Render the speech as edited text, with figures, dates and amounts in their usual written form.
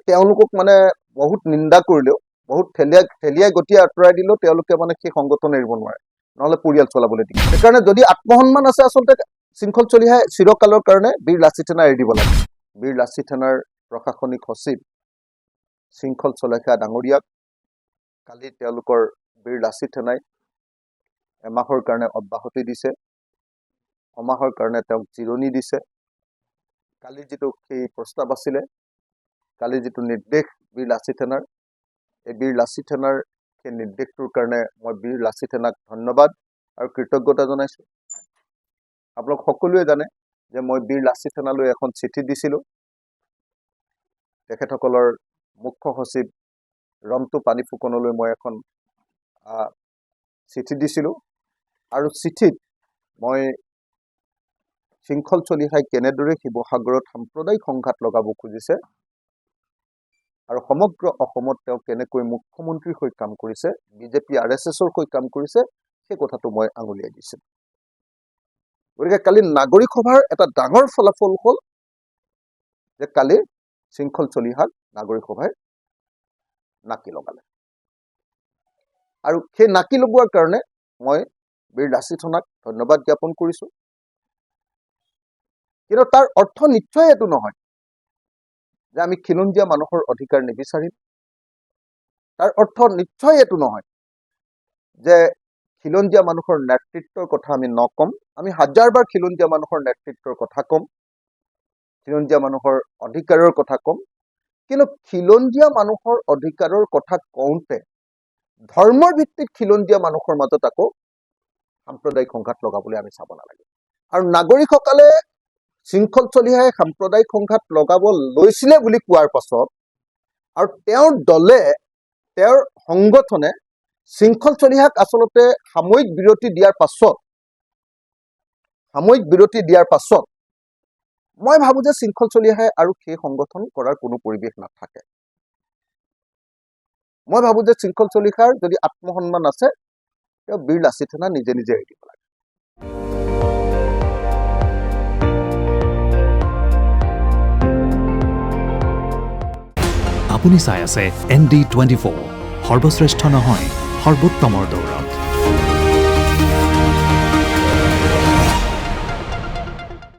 তেওঁলোকক মানে বহুত নিন্দা কৰিলেও বহুত ঠেলিয়াই গতিয়াই আঁতৰাই দিলেও তেওঁলোকে মানে সেই সংগঠন এৰিব নোৱাৰে, নহ'লে পৰিয়াল চলাবলৈ দিয়ে। সেইকাৰণে যদি আত্মসন্মান আছে আচলতে শৃংখল চলিহাই চিৰকালৰ কাৰণে বীৰ লাচিত সেনা এৰি দিব লাগে। বীৰ লাচিত সেনাৰ প্ৰশাসনিক সচিব শৃংখল চলিহা ডাঙৰীয়াক কালি তেওঁলোকৰ বীৰ লাচিত সেনাই এমাহৰ কাৰণে অব্যাহতি দিছে, এমাহৰ কাৰণে তেওঁক জিৰণি দিছে। কালি যিটো সেই প্ৰস্তাৱ আছিলে, কালি যিটো নিৰ্দেশ বীৰ লাচিত সেনাৰ, এই বীৰ লাচিত সেনাৰ সেই নিৰ্দেশটোৰ কাৰণে মই বীৰ লাচিত সেনাক ধন্যবাদ আৰু কৃতজ্ঞতা জনাইছোঁ। আপোনালোক সকলোৱে জানে যে মই বীৰ লাচিত সেনালৈ এখন চিঠি দিছিলোঁ। তেখেতসকলৰ মুখ্য সচিব ৰন্টু পানী ফুকনলৈ মই এখন চিঠি দিছিলোঁ আৰু চিঠিত মই শৃংখল চলিহাই কেনেদৰে শিৱসাগৰত সাম্প্ৰদায়িক সংঘাত লগাব খুজিছে আৰু সমগ্ৰ অসমত তেওঁ কেনেকৈ মুখ্যমন্ত্ৰীৰ হৈ কাম কৰিছে, বিজেপি RSSৰ হৈ কাম কৰিছে, সেই কথাটো মই আঙুলিয়াই দিছিলোঁ। গতিকে কালি নাগৰিক সভাৰ এটা ডাঙৰ ফলাফল হ'ল যে কালি শৃংখল চলিহাক নাগৰিক সভাই নাকি লগালে আৰু সেই নাকি লগোৱাৰ কাৰণে মই বীৰ লাচিত সেনাক ধন্যবাদ জ্ঞাপন কৰিছোঁ। কিন্তু তাৰ অৰ্থ নিশ্চয় এইটো নহয় যে আমি খিলঞ্জীয়া মানুহৰ অধিকাৰ নিবিচাৰিম। তাৰ অৰ্থ নিশ্চয় এইটো নহয় যে খিলঞ্জীয়া মানুহৰ নেতৃত্বৰ কথা আমি নকম। আমি হাজাৰবাৰ খিলঞ্জীয়া মানুহৰ নেতৃত্বৰ কথা কম, খিলঞ্জীয়া মানুহৰ অধিকাৰৰ কথা কম। কিন্তু খিলঞ্জীয়া মানুহৰ অধিকাৰৰ কথা কওঁতে ধৰ্মৰ ভিত্তিত খিলঞ্জীয়া মানুহৰ মাজত আকৌ সাম্প্ৰদায়িক সংঘাত লগাবলৈ আমি চাব নালাগে। আৰু নাগৰিকসকলে শৃংখল চলিহাই সাম্প্ৰদায়িক সংঘাত লগাব লৈছিলে বুলি কোৱাৰ পাছত আৰু তেওঁৰ দলে, তেওঁৰ সংগঠনে শৃংখল চলিহাক আচলতে সাময়িক বিৰতি দিয়াৰ পাছত মই ভাবো যে শৃংখল চলিহাই আৰু সেই সংগঠন কৰাৰ কোনো পৰিৱেশ নাথাকে। মই ভাবো যে শৃংখল চলিহাৰ যদি আত্মসন্মান আছে, তেওঁ বীৰ লাচিত সেনা নিজে নিজে এৰি দিব লাগে। আপুনি চাই আছে ND24, সৰ্বশ্ৰেষ্ঠ নহয় সৰ্বোত্তমৰ দৌৰ।